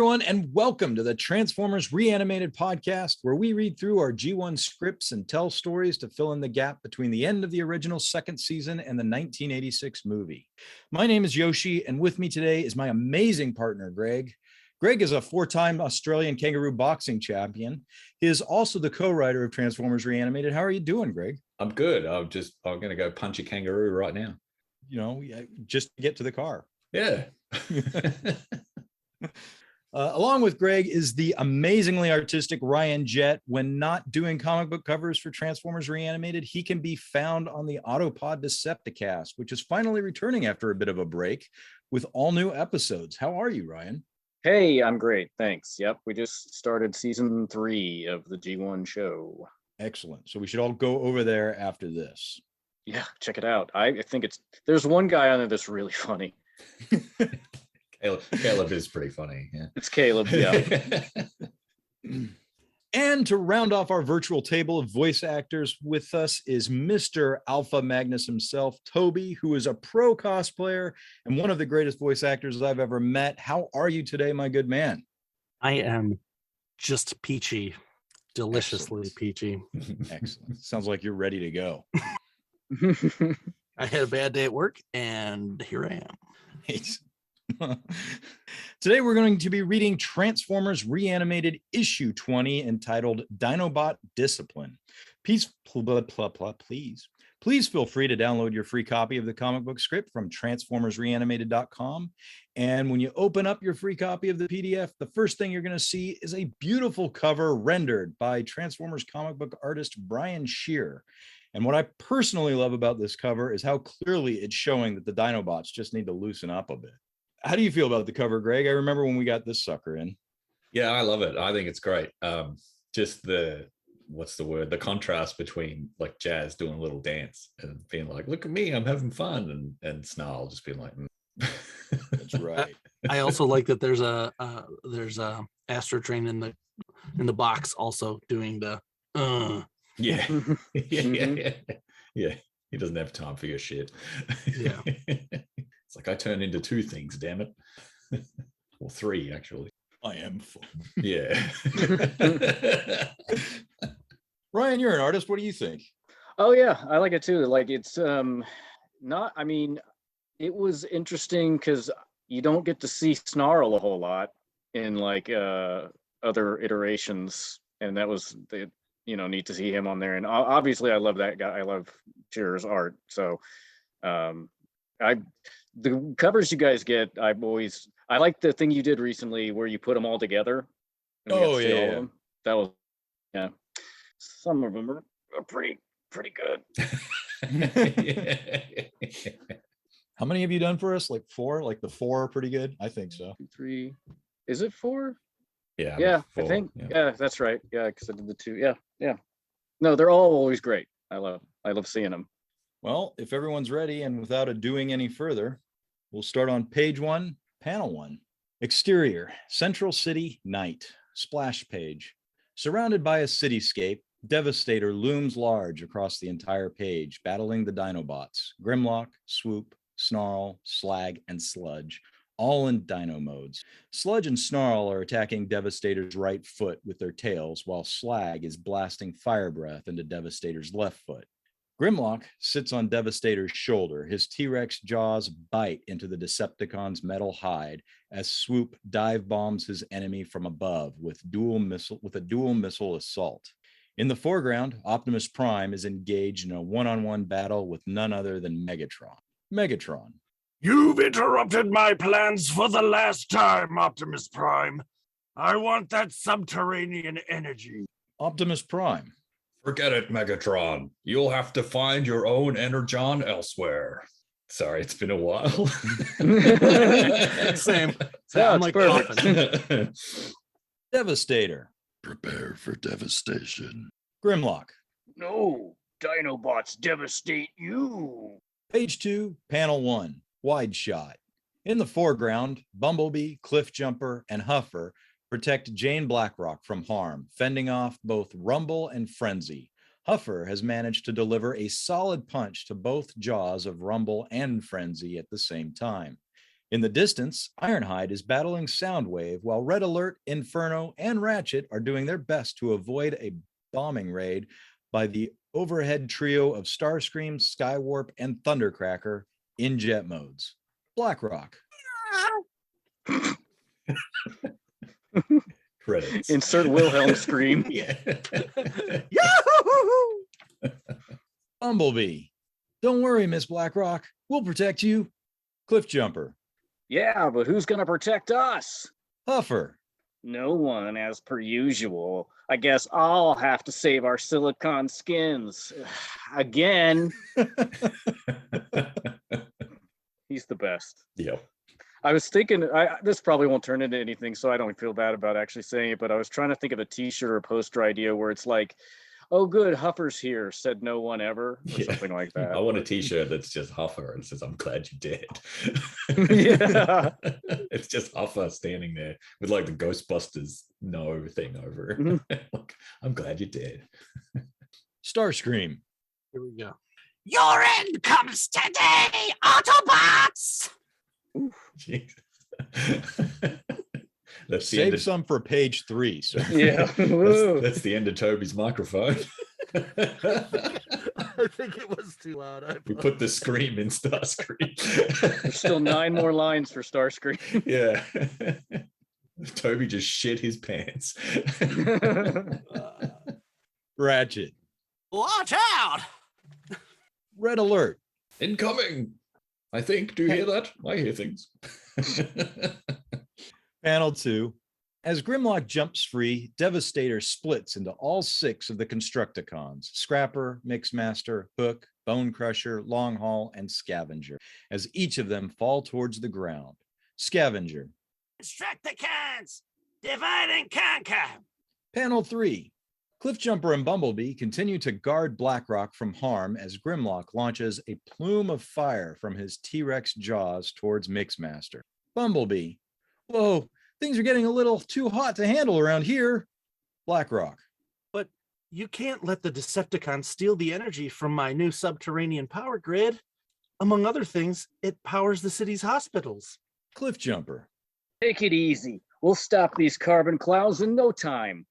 everyone, and welcome to the Transformers Reanimated Podcast, where we read through our G1 scripts and tell stories to fill in the gap between the end of the original second season and the 1986 movie. My name is Yoshi, and with me today is my amazing partner, Greg. Greg is a four-time Australian kangaroo boxing champion. He is also the co-writer of Transformers Reanimated. How are you doing, Greg? I'm good. I'm going to go punch a kangaroo right now. You know, just get to the car. Yeah. Along with Greg is the amazingly artistic Ryan Jett. When not doing comic book covers for Transformers Reanimated, he can be found on the Autopod Decepticast, which is finally returning after a bit of a break with all new episodes. How are you, Ryan? Hey, I'm great. Thanks. Yep. We just started season 3 of the G1 show. Excellent. So we should all go over there after this. Yeah, check it out. I think there's one guy on there that's really funny. Caleb is pretty funny. Yeah. It's Caleb. Yeah. And to round off our virtual table of voice actors, with us is Mr. ALPHAMAGNUS himself, Toby, who is a pro cosplayer and one of the greatest voice actors I've ever met. How are you today, my good man? I am just peachy, deliciously Excellent. Peachy. Excellent. Sounds like you're ready to go. I had a bad day at work, and here I am. Today we're going to be reading Transformers Reanimated issue 20 entitled Dinobot Discipline. Please feel free to download your free copy of the comic book script from transformersreanimated.com. And when you open up your free copy of the PDF, the first thing you're going to see is a beautiful cover rendered by Transformers comic book artist Brian Shear. And what I personally love about this cover is how clearly it's showing that the Dinobots just need to loosen up a bit. How do you feel about the cover, Greg? I remember when we got this sucker in. Yeah, I love it. I think it's great. Just the contrast between like Jazz doing a little dance and being like, look at me, I'm having fun, and Snarl just being like, That's right. I also like that there's a Astro Train in the box also doing the yeah. Yeah. He doesn't have time for your shit. Yeah. It's like I turn into 2 things, damn it. Well, 3 actually. I am fun. Yeah. Ryan, you're an artist. What do you think? Oh yeah, I like it too. Like it's not. I mean, it was interesting because you don't get to see Snarl a whole lot in like other iterations, and that was neat to see him on there. And obviously, I love that guy. I love Shearer's art. So, the covers you guys get, I like the thing you did recently where you put them all together. Oh yeah. That was some of them are pretty good. How many have you done for us? Like 4? Like the 4 are pretty good? I think so. 2, 3. Is it 4? Yeah. 4, I think. Yeah, that's right. Yeah, because I did the 2. Yeah. No, they're all always great. I love seeing them. Well, if everyone's ready and without doing any further, we'll start on page 1, panel 1. Exterior, Central City, night. Splash page. Surrounded by a cityscape, Devastator looms large across the entire page, battling the Dinobots. Grimlock, Swoop, Snarl, Slag, and Sludge, all in Dino modes. Sludge and Snarl are attacking Devastator's right foot with their tails, while Slag is blasting fire breath into Devastator's left foot. Grimlock sits on Devastator's shoulder. His T-Rex jaws bite into the Decepticon's metal hide as Swoop dive bombs his enemy from above with a dual missile assault. In the foreground, Optimus Prime is engaged in a one-on-one battle with none other than Megatron. Megatron. You've interrupted my plans for the last time, Optimus Prime. I want that subterranean energy. Optimus Prime. Forget it, Megatron. You'll have to find your own energon elsewhere. Sorry, it's been a while. Same. Yeah, I'm it's like perfect. Devastator. Prepare for devastation. Grimlock. No, Dinobots devastate you. Page 2, panel 1, wide shot. In the foreground, Bumblebee, Cliffjumper, and Huffer protect Jane Blackrock from harm, fending off both Rumble and Frenzy. Huffer has managed to deliver a solid punch to both jaws of Rumble and Frenzy at the same time. In the distance, Ironhide is battling Soundwave, while Red Alert, Inferno, and Ratchet are doing their best to avoid a bombing raid by the overhead trio of Starscream, Skywarp, and Thundercracker in jet modes. BlackRock. Credits. Insert Wilhelm scream. Yeah. Yahoo! Bumblebee. Don't worry, Miss BlackRock. We'll protect you. Cliffjumper. Yeah, but who's gonna protect us? Huffer. No one, as per usual. I guess I'll have to save our silicon skins. Again. He's the best. Yep. I was thinking, this probably won't turn into anything, so I don't feel bad about actually saying it, but I was trying to think of a t-shirt or poster idea where it's like, oh good, Huffer's here, said no one ever, or something like that. I want a t-shirt that's just Huffer and says, I'm glad you did. Yeah. It's just Huffer standing there with like the Ghostbusters no thing over. Like, I'm glad you did. Starscream. Here we go. Your end comes today, Autobots! Jesus. That's the end Save of, some for page 3, sir. Yeah. that's the end of Toby's microphone. I think it was too loud. We put the scream in Starscream. There's still 9 more lines for Starscream. Yeah. Toby just shit his pants. Ratchet. Watch out! Red Alert. Incoming. I think. Do you hear that? I hear things. Panel 2. As Grimlock jumps free, Devastator splits into all 6 of the Constructicons: Scrapper, Mixmaster, Hook, Bone Crusher, Longhaul, and Scavenger, as each of them fall towards the ground. Scavenger. Decepticast! Divide and conquer! Panel 3. Cliffjumper and Bumblebee continue to guard BlackRock from harm as Grimlock launches a plume of fire from his T-Rex jaws towards Mixmaster. Bumblebee. Whoa, things are getting a little too hot to handle around here. BlackRock. But you can't let the Decepticons steal the energy from my new subterranean power grid. Among other things, it powers the city's hospitals. Cliffjumper. Take it easy. We'll stop these carbon clouds in no time.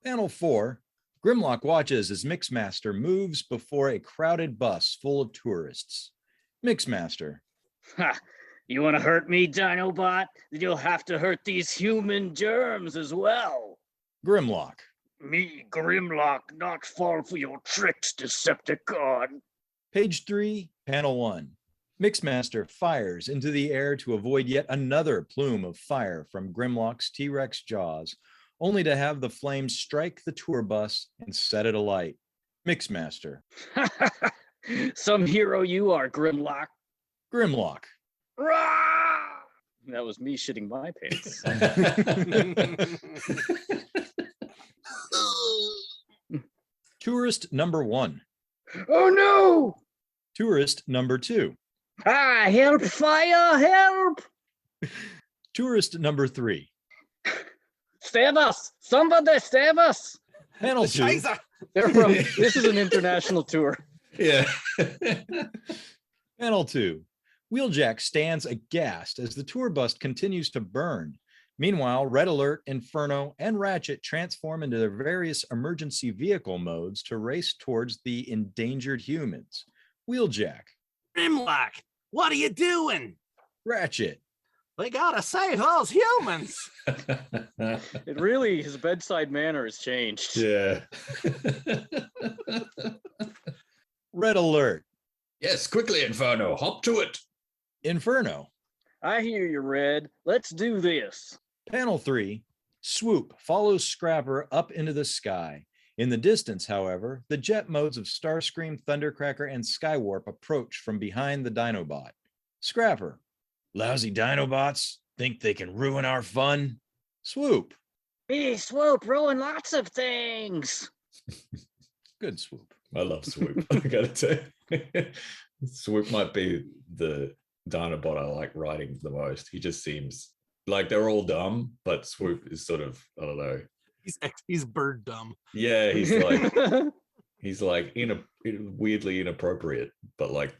Panel 4. Grimlock watches as Mixmaster moves before a crowded bus full of tourists. Mixmaster. Ha! You want to hurt me, Dinobot? Then you'll have to hurt these human germs as well. Grimlock. Me, Grimlock, not fall for your tricks, Decepticon. Page 3, panel 1. Mixmaster fires into the air to avoid yet another plume of fire from Grimlock's T-Rex jaws, only to have the flames strike the tour bus and set it alight. Mixmaster. Some hero you are, Grimlock. Grimlock. Rah! That was me shitting my pants. Tourist number 1. Oh no! Tourist number 2. Ah, help, fire, help! Tourist number 3. Save us! Somebody save us! Panel 2. They're from, this is an international tour. Yeah. Panel 2. Wheeljack stands aghast as the tour bus continues to burn. Meanwhile, Red Alert, Inferno, and Ratchet transform into their various emergency vehicle modes to race towards the endangered humans. Wheeljack. Grimlock, what are you doing? Ratchet. We gotta save those humans! It really, his bedside manner has changed. Yeah. Red Alert. Yes, quickly, Inferno, hop to it. Inferno. I hear you, Red. Let's do this. Panel 3. Swoop follows Scrapper up into the sky. In the distance, however, the jet modes of Starscream, Thundercracker, and Skywarp approach from behind the Dinobot. Scrapper. Lousy Dinobots think they can ruin our fun. Swoop. Me, Swoop, ruin lots of things. Good Swoop. I love Swoop. I gotta say, Swoop might be the Dinobot I like writing the most. He just seems like they're all dumb, but Swoop is sort of, I don't know. He's bird dumb. Yeah, he's like weirdly inappropriate, but like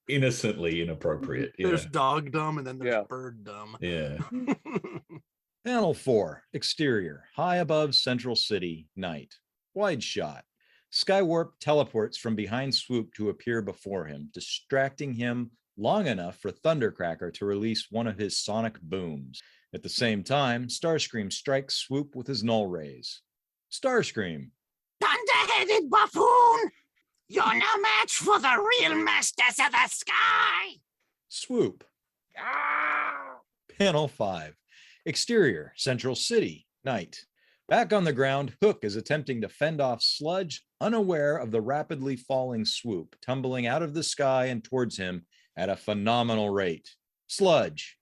innocently inappropriate. Yeah. There's dog dumb and then there's Yeah. bird dumb. Yeah. Panel 4, exterior, high above Central City, night. Wide shot. Skywarp teleports from behind Swoop to appear before him, distracting him long enough for Thundercracker to release one of his sonic booms. At the same time, Starscream strikes Swoop with his null rays. Starscream. Thunder-headed buffoon! You're no match for the real masters of the sky! Swoop. Ah! Panel 5. Exterior, Central City, night. Back on the ground, Hook is attempting to fend off Sludge, unaware of the rapidly falling Swoop, tumbling out of the sky and towards him at a phenomenal rate. Sludge.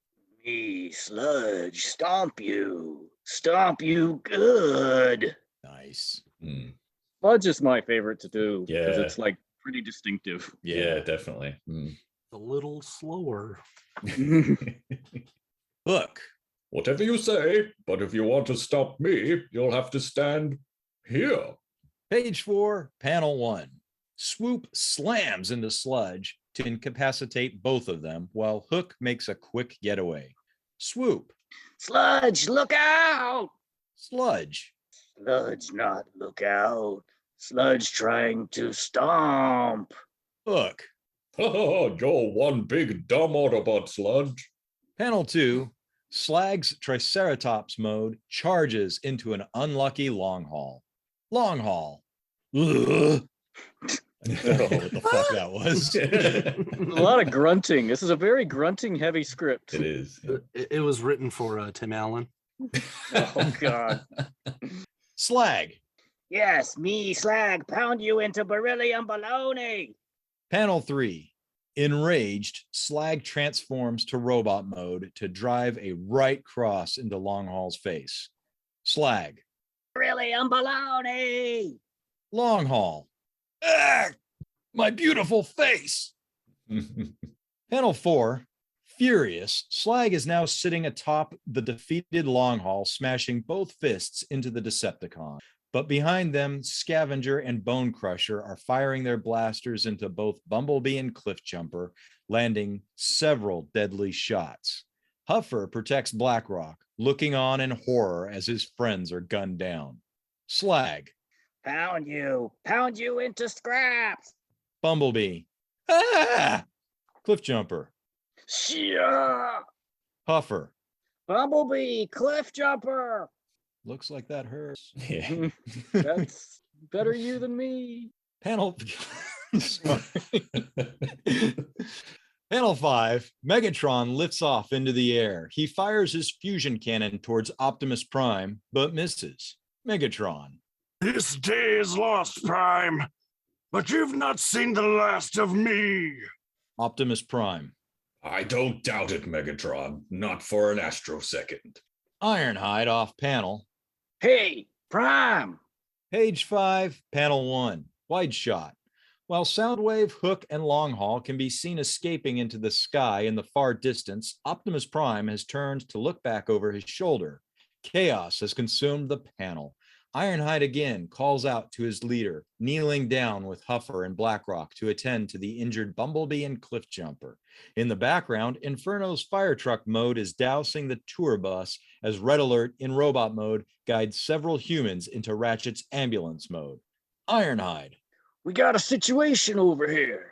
Me, Sludge, stomp you good. Nice. Mm. Sludge is my favorite to do because Yeah. it's like pretty distinctive. Yeah, definitely. Mm. A little slower. Hook. Whatever you say, but if you want to stop me, you'll have to stand here. Page 4, panel 1. Swoop slams into Sludge to incapacitate both of them while Hook makes a quick getaway. Swoop. Sludge, look out! Sludge. Sludge, not look out. Sludge trying to stomp. Hook. You're one big dumb Autobot, Sludge. Panel 2. Slag's Triceratops mode charges into an unlucky long haul. Long haul. Ugh. I don't know what the fuck that was. A lot of grunting. This is a very grunting heavy script. It is. It was written for Tim Allen. Oh, God. Slag. Yes, me, Slag, pound you into beryllium baloney. Panel 3. Enraged, Slag transforms to robot mode to drive a right cross into Longhaul's face. Slag. Beryllium baloney. Longhaul. Ah, my beautiful face. Panel 4. Furious, Slag is now sitting atop the defeated Longhaul, smashing both fists into the Decepticon. But behind them, Scavenger and Bone Crusher are firing their blasters into both Bumblebee and Cliffjumper, landing several deadly shots. Huffer protects Blackrock, looking on in horror as his friends are gunned down. Slag. Pound you into scraps. Bumblebee. Ah! Cliffjumper. Shia. Huffer. Bumblebee, cliff jumper. Looks like that hurts. Yeah. That's better you than me. Panel. Sorry. Panel 5. Megatron lifts off into the air. He fires his fusion cannon towards Optimus Prime, but misses. Megatron. This day is lost, Prime, but you've not seen the last of me. Optimus Prime. I don't doubt it, Megatron. Not for an astrosecond. Ironhide off panel. Hey, Prime. Page 5, panel 1. Wide shot. While Soundwave, Hook, and Longhaul can be seen escaping into the sky in the far distance, Optimus Prime has turned to look back over his shoulder. Chaos has consumed the panel. Ironhide again calls out to his leader, kneeling down with Huffer and Blackrock to attend to the injured Bumblebee and Cliffjumper. In the background, Inferno's fire truck mode is dousing the tour bus as Red Alert in robot mode guides several humans into Ratchet's ambulance mode. Ironhide. We got a situation over here.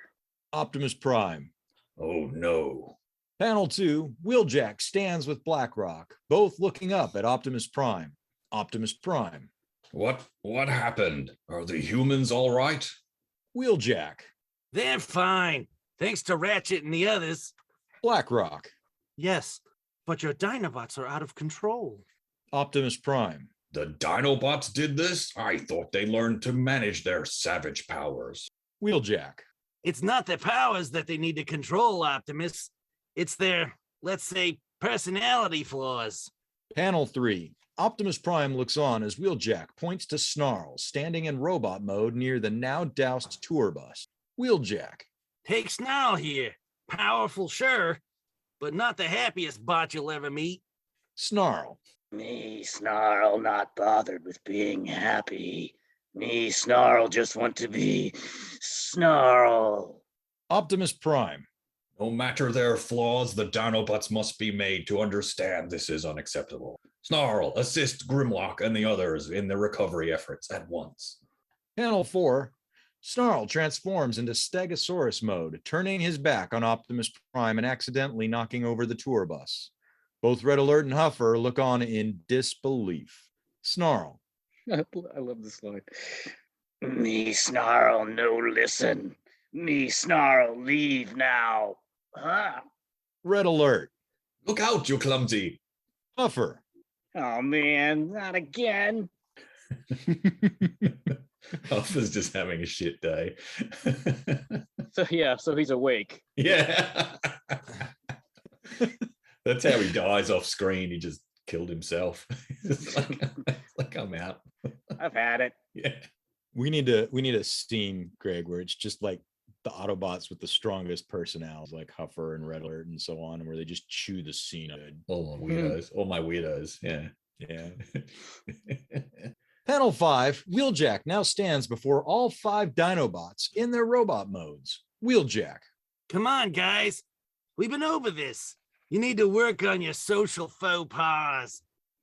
Optimus Prime. Oh no. Panel 2, Wheeljack stands with Blackrock, both looking up at Optimus Prime. Optimus Prime. What happened? Are the humans all right? Wheeljack. They're fine, thanks to Ratchet and the others. Blackrock. Yes, but your Dinobots are out of control. Optimus Prime. The Dinobots did this? I thought they learned to manage their savage powers. Wheeljack. It's not their powers that they need to control, Optimus. It's their, let's say, personality flaws. Panel 3. Optimus Prime looks on as Wheeljack points to Snarl, standing in robot mode near the now doused tour bus. Wheeljack. Take Snarl here. Powerful, sure, but not the happiest bot you'll ever meet. Snarl. Me, Snarl, not bothered with being happy. Me, Snarl, just want to be Snarl. Optimus Prime. No matter their flaws, the Dinobots must be made to understand this is unacceptable. Snarl, assist Grimlock and the others in the recovery efforts at once. Panel 4. Snarl transforms into Stegosaurus mode, turning his back on Optimus Prime and accidentally knocking over the tour bus. Both Red Alert and Huffer look on in disbelief. Snarl. I love this line. Me Snarl no listen. Me Snarl leave now. Huh? Red Alert. Look out, you clumsy. Huffer. Oh man, not again. Huffer's just having a shit day. So he's awake. Yeah. That's how he dies off screen. He just killed himself. It's like I'm out. I've had it. Yeah. We need a scene, Greg, where it's just like the Autobots with the strongest personalities, like Huffer and Red Alert and so on, and where they just chew the scene good. All my weirdos. All my weirdos. Yeah. Yeah. Panel 5, Wheeljack now stands before all 5 Dinobots in their robot modes. Wheeljack. Come on, guys. We've been over this. You need to work on your social faux pas.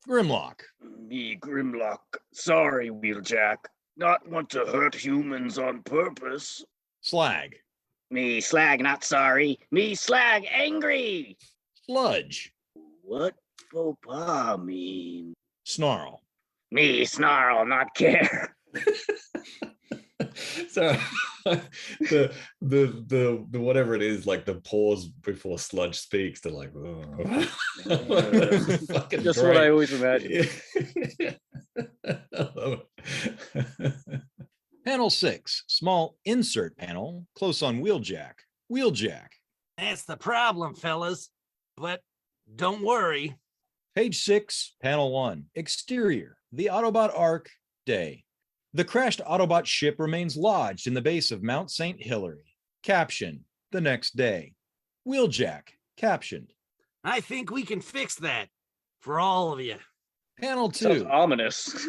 Grimlock. Me Grimlock. Sorry, Wheeljack. Not want to hurt humans on purpose. Slag. Me Slag not sorry. Me Slag angry. Sludge. What faux pas mean? Snarl. Me Snarl not care. So the whatever it is, like the pause before Sludge speaks, they're like, oh. Fucking Just great. what I always imagined. Yeah. I love it. Panel 6, small insert panel, close on Wheeljack. Wheeljack. That's the problem, fellas. But don't worry. Page 6, panel 1, exterior, the Autobot Ark, day. The crashed Autobot ship remains lodged in the base of Mount St. Hilary. Caption, the next day. Wheeljack, captioned. I think we can fix that for all of you. Panel Sounds 2, ominous.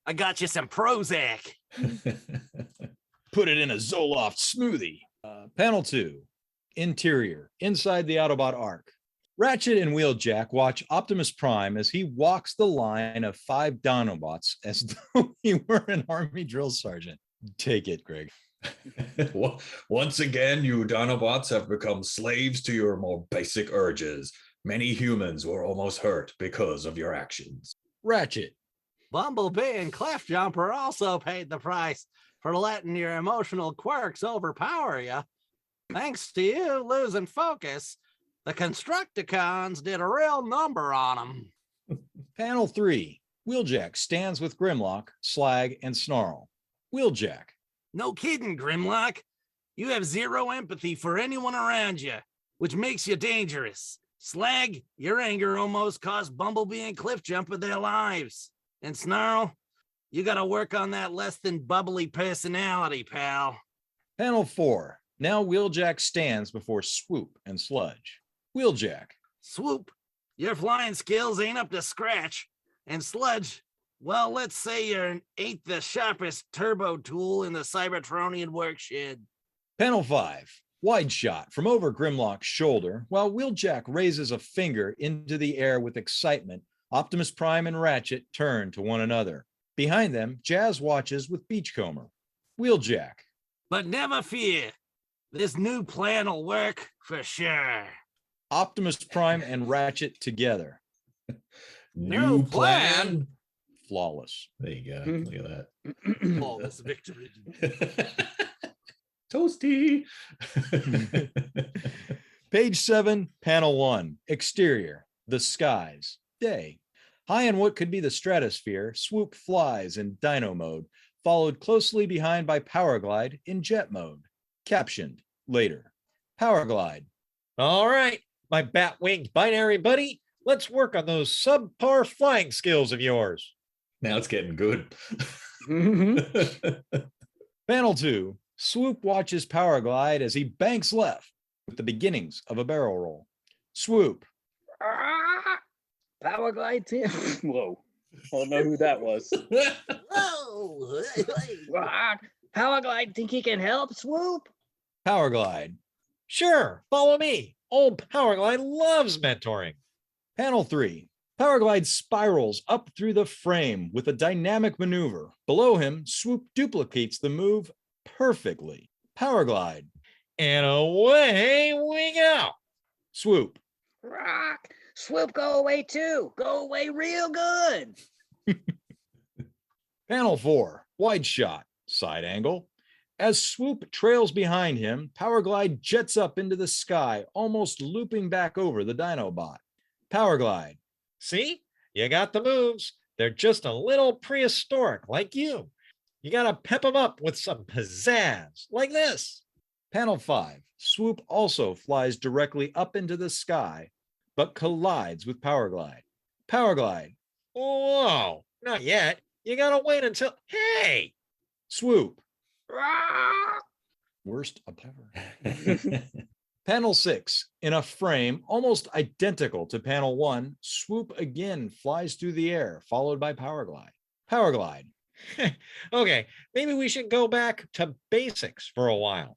I got you some Prozac. put it in a Zoloft smoothie. Panel 2, interior, inside the Autobot Ark. Ratchet and Wheeljack watch Optimus Prime as he walks the line of 5 Dinobots as though he were an army drill sergeant. Take it, Greg. Once again, you Dinobots have become slaves to your more basic urges. Many humans were almost hurt because of your actions. Ratchet. Bumblebee and Clefjumper also paid the price for letting your emotional quirks overpower you. Thanks to you losing focus, the Constructicons did a real number on them. Panel 3, Wheeljack stands with Grimlock, Slag, and Snarl. Wheeljack. No kidding, Grimlock. You have zero empathy for anyone around you, which makes you dangerous. Slag, your anger almost cost Bumblebee and Cliffjumper their lives. And Snarl, you gotta work on that less than bubbly personality, pal. Panel 4, now Wheeljack stands before Swoop and Sludge. Wheeljack. Swoop, your flying skills ain't up to scratch. And Sludge, well, let's say you ain't the sharpest turbo tool in the Cybertronian workshed. Panel 5, wide shot from over Grimlock's shoulder, while Wheeljack raises a finger into the air with excitement. Optimus Prime and Ratchet turn to one another. Behind them, Jazz watches with Beachcomber. Wheeljack. But never fear, this new plan will work for sure. Optimus Prime and Ratchet together. New plan. Flawless. There you go. Look at that. Flawless victory. Toasty. Page 7, panel 1, exterior, the skies, day. High in what could be the stratosphere, Swoop flies in Dino mode, followed closely behind by Powerglide in Jet mode. Captioned, later. Powerglide. All right, my bat-winged binary buddy, let's work on those subpar flying skills of yours. Now it's getting good. Panel 2, Swoop watches Powerglide as he banks left with the beginnings of a barrel roll. Swoop. Powerglide Tim. Whoa. I don't know who that was. Whoa! Powerglide think he can help, Swoop? Powerglide. Sure, follow me. Old Powerglide loves mentoring. Panel 3. Powerglide spirals up through the frame with a dynamic maneuver. Below him, Swoop duplicates the move perfectly. Powerglide. And away we go. Swoop. Rock. Swoop, go away too. Go away real good. Panel 4. Wide shot. Side angle. As Swoop trails behind him, Powerglide jets up into the sky, almost looping back over the Dinobot. Powerglide. See? You got the moves. They're just a little prehistoric, like you. You gotta pep them up with some pizzazz, like this. Panel 5. Swoop also flies directly up into the sky, but collides with Powerglide. Powerglide. Whoa, not yet. You gotta wait until. Hey! Swoop. Rock. Worst of ever. Panel 6. In a frame almost identical to panel 1, Swoop again flies through the air, followed by Powerglide. Powerglide. Okay, maybe we should go back to basics for a while.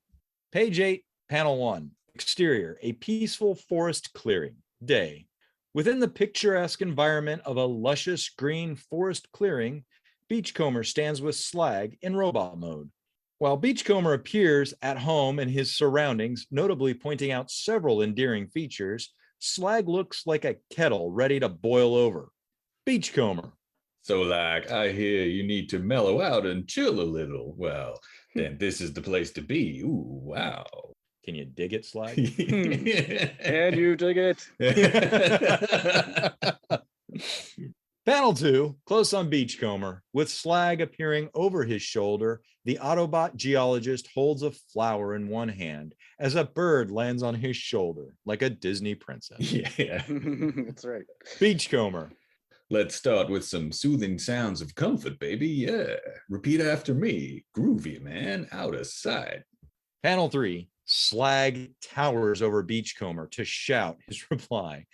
Page 8, panel 1. Exterior, a peaceful forest clearing. Day. Within the picturesque environment of a luscious green forest clearing, Beachcomber stands with Slag in robot mode. While Beachcomber appears at home in his surroundings, notably pointing out several endearing features, Slag looks like a kettle ready to boil over. Beachcomber. So, like, I hear you need to mellow out and chill a little. Well, then this is the place to be. Ooh, wow. Can you dig it, Slag? Can you dig it? Panel 2, close on Beachcomber. With Slag appearing over his shoulder, the Autobot geologist holds a flower in one hand as a bird lands on his shoulder like a Disney princess. Yeah. That's right. Beachcomber. Let's start with some soothing sounds of comfort, baby. Yeah. Repeat after me. Groovy, man. Out of sight. Panel 3, Slag towers over Beachcomber to shout his reply.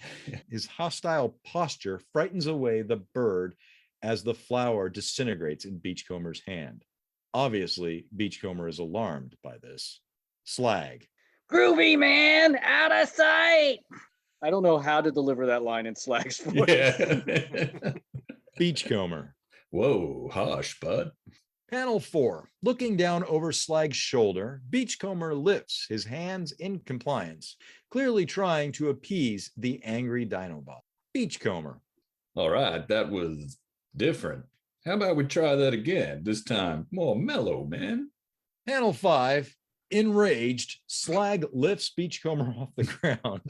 His hostile posture frightens away the bird as the flower disintegrates in Beachcomber's hand. Obviously, Beachcomber is alarmed by this. Slag. Groovy, man. Out of sight. I don't know how to deliver that line in Slag's voice. Yeah. Beachcomber. Whoa, harsh, bud. Panel 4. Looking down over Slag's shoulder, Beachcomber lifts his hands in compliance, clearly trying to appease the angry Dinobot. Beachcomber. All right, that was different. How about we try that again? This time more mellow, man. Panel 5. Enraged, Slag lifts Beachcomber off the ground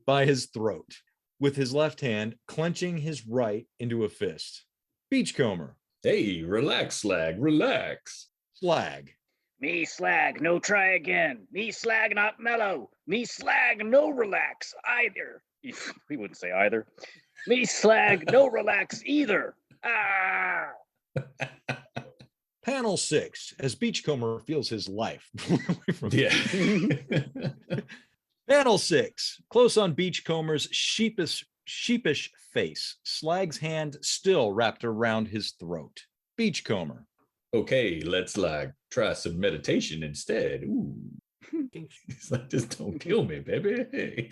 by his throat, with his left hand clenching his right into a fist. Beachcomber. Hey, relax, Slag, relax. Slag. Me Slag, no try again. Me Slag, not mellow. Me Slag, no relax either. We wouldn't say either. Me Slag, no relax either. Ah. Panel 6, as Beachcomber feels his life. Yeah. Panel 6, close on Beachcomber's sheepish face, Slag's hand still wrapped around his throat. Beachcomber. Okay, let's like try some meditation instead. Ooh. He's like, just don't kill me, baby. Hey.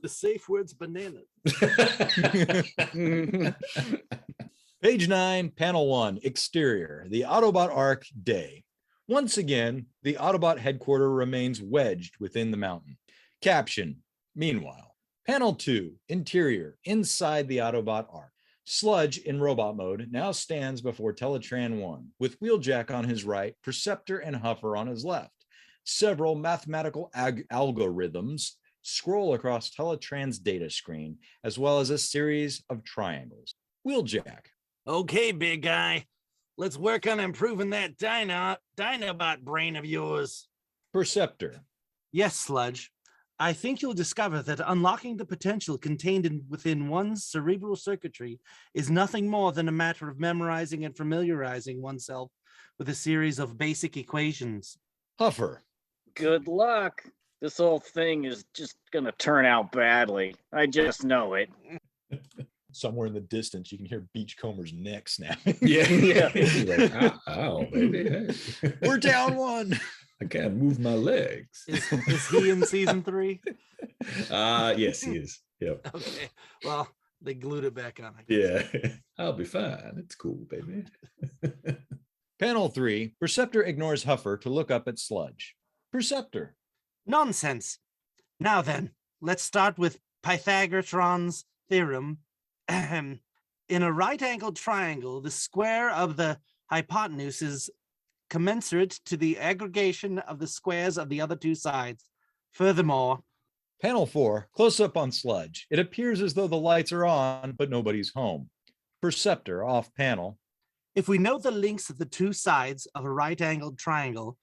The safe word's banana. Page 9, panel 1, exterior, the Autobot Ark, day. Once again, the Autobot headquarters remains wedged within the mountain. Caption, meanwhile. Panel 2, interior, inside the Autobot Ark. Sludge, in robot mode, now stands before Teletran 1, with Wheeljack on his right, Perceptor and Huffer on his left. Several mathematical algorithms scroll across Teletran's data screen, as well as a series of triangles. Wheeljack. Okay, big guy. Let's work on improving that Dinobot brain of yours. Perceptor. Yes, Sludge. I think you'll discover that unlocking the potential contained within one's cerebral circuitry is nothing more than a matter of memorizing and familiarizing oneself with a series of basic equations. Huffer. Good luck. This whole thing is just going to turn out badly. I just know it. Somewhere in the distance, you can hear Beachcomber's neck snapping. Yeah. He's like, ow, baby. Hey. We're down one. I can't move my legs. Is he in season 3? Yes, he is. Yep. Okay. Well, they glued it back on. I guess. Yeah. I'll be fine. It's cool, baby. Panel 3, Perceptor ignores Huffer to look up at Sludge. Perceptor. Nonsense. Now then, let's start with Pythagoras' theorem. Ahem. In a right-angled triangle, the square of the hypotenuse is commensurate to the aggregation of the squares of the other two sides. Furthermore, Panel 4, close up on Sludge. It appears as though the lights are on, but nobody's home. Perceptor off panel. if we know the lengths of the two sides of a right-angled triangle,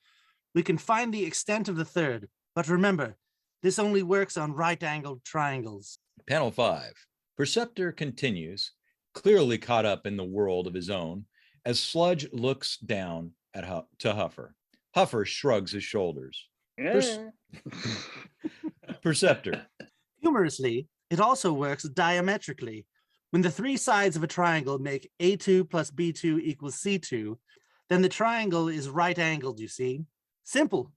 we can find the extent of the third. But remember, this only works on right-angled triangles. Panel 5. Perceptor continues, clearly caught up in the world of his own, as Sludge looks down at to Huffer. Huffer shrugs his shoulders. Perceptor. Humorously, it also works diametrically. When the three sides of a triangle make A2 plus B2 equals C2, then the triangle is right-angled, you see. Simple.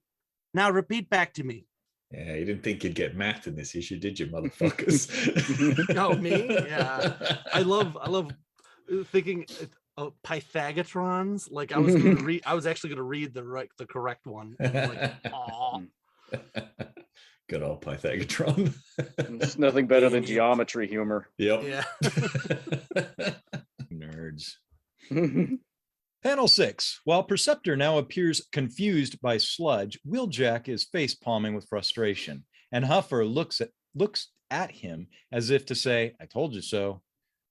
Now repeat back to me. Yeah, you didn't think you'd get math in this issue, did you, motherfuckers? Oh, me? Yeah. I love thinking of Pythagoras. Like I was actually gonna read the correct one. I'm like, aw. Good old Pythagoras. It's nothing better than geometry humor. Yep. Yeah. Nerds. Panel 6. While Perceptor now appears confused by Sludge, Wheeljack is face-palming with frustration, and Huffer looks at him as if to say, "I told you so."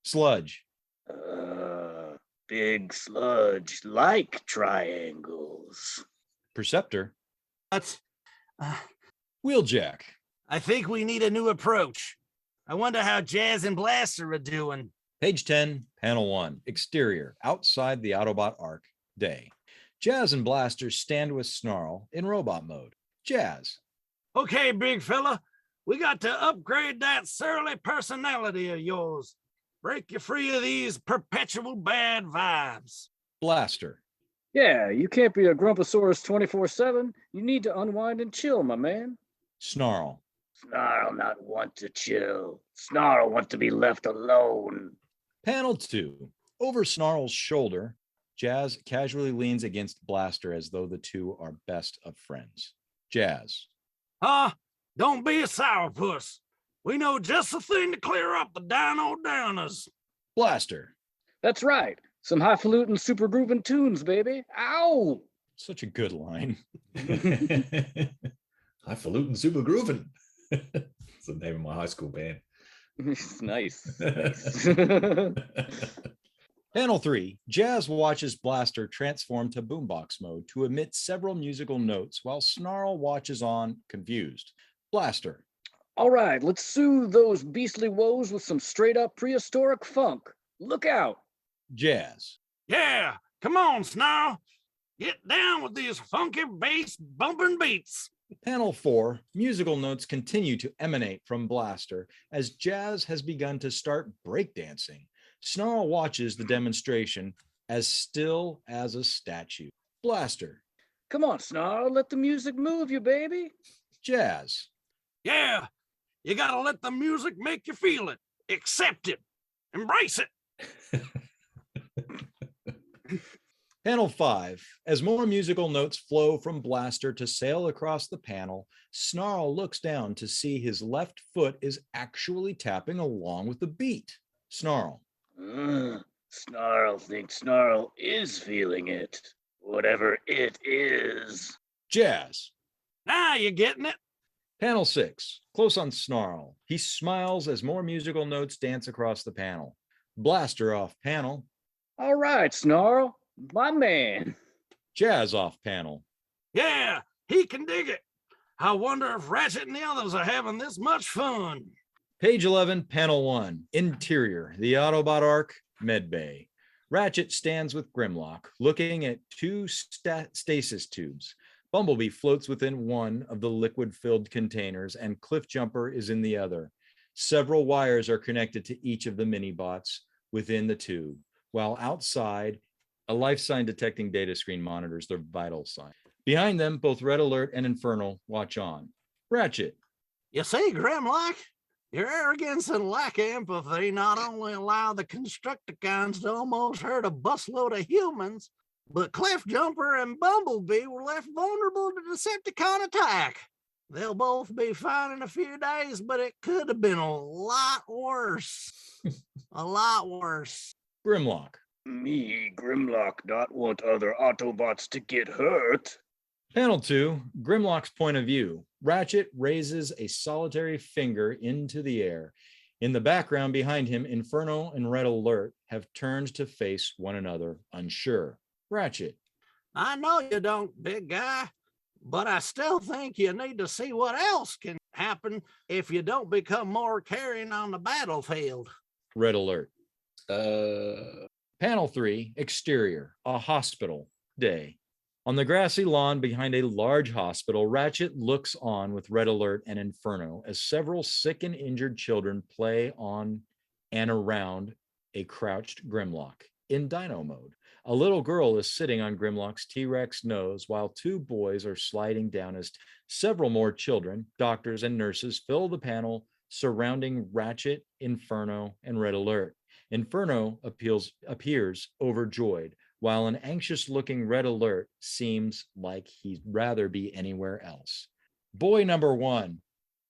Sludge. Big Sludge like triangles. Perceptor. But Wheeljack. I think we need a new approach. I wonder how Jazz and Blaster are doing. Page 10, panel 1, exterior, outside the Autobot Ark, day. Jazz and Blaster stand with Snarl in robot mode. Jazz. Okay, big fella, we got to upgrade that surly personality of yours. Break you free of these perpetual bad vibes. Blaster. Yeah, you can't be a Grumposaurus 24/7. You need to unwind and chill, my man. Snarl. Snarl not want to chill. Snarl want to be left alone. Panel 2, over Snarl's shoulder, Jazz casually leans against Blaster as though the two are best of friends. Jazz. Don't be a sourpuss. We know just the thing to clear up the dino downers. Blaster. That's right. Some highfalutin super grooving tunes, baby. Ow! Such a good line. Highfalutin Super Groovin'. It's the name of my high school band. Nice. Panel 3, Jazz watches Blaster transform to boombox mode to emit several musical notes while Snarl watches on, confused. Blaster. All right, let's soothe those beastly woes with some straight up prehistoric funk. Look out. Jazz. Yeah, come on, Snarl. Get down with these funky bass bumping beats. Panel 4, musical notes continue to emanate from Blaster as Jazz has begun to start breakdancing. Snarl watches the demonstration as still as a statue. Blaster. Come on, Snarl, let the music move you, baby. Jazz. Yeah, you gotta let the music make you feel it. Accept it. Embrace it. Panel 5, as more musical notes flow from Blaster to sail across the panel, Snarl looks down to see his left foot is actually tapping along with the beat. Snarl. Snarl thinks Snarl is feeling it. Whatever it is. Jazz. Now you're getting it. Panel 6, close on Snarl. He smiles as more musical notes dance across the panel. Blaster off panel. All right, Snarl, my man. Jazz off panel. Yeah, he can dig it. I wonder if Ratchet and the others are having this much fun. Page 11, panel 1, interior, the Autobot Ark, medbay. Ratchet stands with Grimlock, looking at two stasis tubes. Bumblebee floats within one of the liquid-filled containers, and Cliffjumper is in the other. Several wires are connected to each of the mini-bots within the tube, while outside, a life sign detecting data screen monitors their vital sign. Behind them, both Red Alert and Infernal watch on. Ratchet. You see, Grimlock, your arrogance and lack of empathy not only allow the Constructicons to almost hurt a busload of humans, but Cliffjumper and Bumblebee were left vulnerable to Decepticon attack. They'll both be fine in a few days, but it could have been a lot worse. A lot worse. Grimlock. Me, Grimlock, not want other Autobots to get hurt. Panel 2, Grimlock's point of view. Ratchet raises a solitary finger into the air. In the background behind him, Inferno and Red Alert have turned to face one another, unsure. Ratchet. I know you don't, big guy, but I still think you need to see what else can happen if you don't become more caring on the battlefield. Red Alert. Panel 3, exterior, a hospital, day. On the grassy lawn behind a large hospital, Ratchet looks on with Red Alert and Inferno as several sick and injured children play on and around a crouched Grimlock in dino mode. A little girl is sitting on Grimlock's T-Rex nose while two boys are sliding down as several more children, doctors, and nurses fill the panel surrounding Ratchet, Inferno, and Red Alert. Inferno appears overjoyed, while an anxious-looking Red Alert seems like he'd rather be anywhere else. Boy number 1,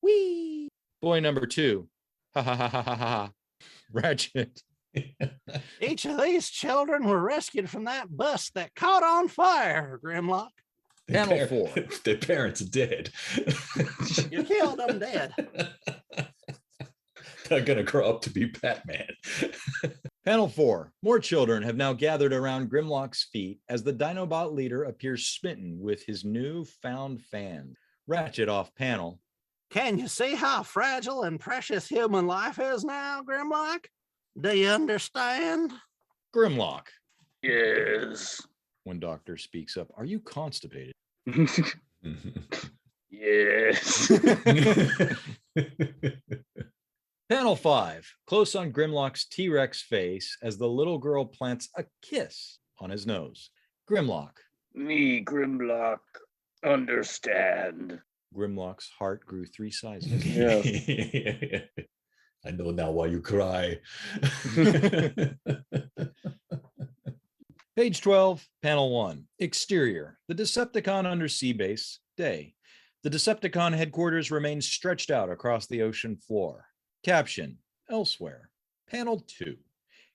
whee! Boy number 2, ha ha ha ha ha ha, Ratchet. Each of these children were rescued from that bus that caught on fire, Grimlock. Panel 4. Their parents are dead. You killed them dead. They're going to grow up to be Batman. Panel 4. More children have now gathered around Grimlock's feet as the Dinobot leader appears smitten with his newfound fan. Ratchet off panel. Can you see how fragile and precious human life is now, Grimlock? Do you understand? Grimlock. Yes. When Doctor speaks up, are you constipated? Yes. Panel 5. Close on Grimlock's T-Rex face as the little girl plants a kiss on his nose. Grimlock. Me, Grimlock, understand. Grimlock's heart grew 3 sizes. Yeah. I know now why you cry. Page 12, panel 1. Exterior. The Decepticon undersea base, day. The Decepticon headquarters remains stretched out across the ocean floor. Caption, elsewhere. Panel 2.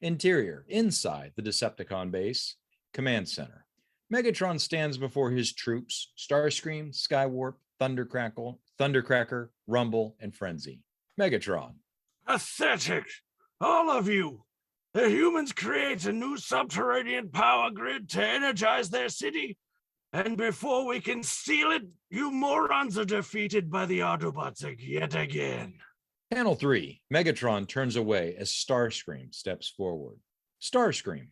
Interior. Inside the Decepticon base, command center. Megatron stands before his troops, Starscream, Skywarp, Thundercracker, Rumble, and Frenzy. Megatron. Pathetic. All of you. The humans create a new subterranean power grid to energize their city. And before we can steal it, you morons are defeated by the Autobots yet again. Panel 3. Megatron turns away as Starscream steps forward. Starscream.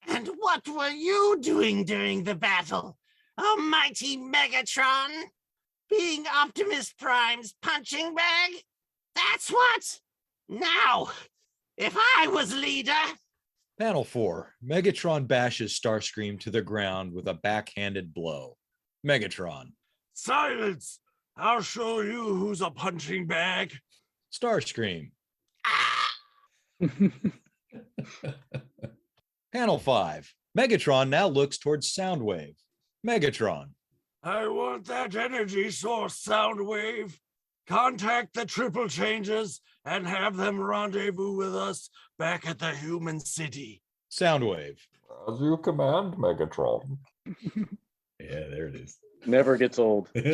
And what were you doing during the battle, almighty Megatron? Being Optimus Prime's punching bag? That's what? Now, if I was leader... Panel 4. Megatron bashes Starscream to the ground with a backhanded blow. Megatron. Silence! I'll show you who's a punching bag. Starscream. Panel 5. Megatron now looks towards Soundwave. Megatron. I want that energy source, Soundwave. Contact the triple changes and have them rendezvous with us back at the human city. Soundwave. As you command, Megatron. Yeah, there it is. Never gets old. What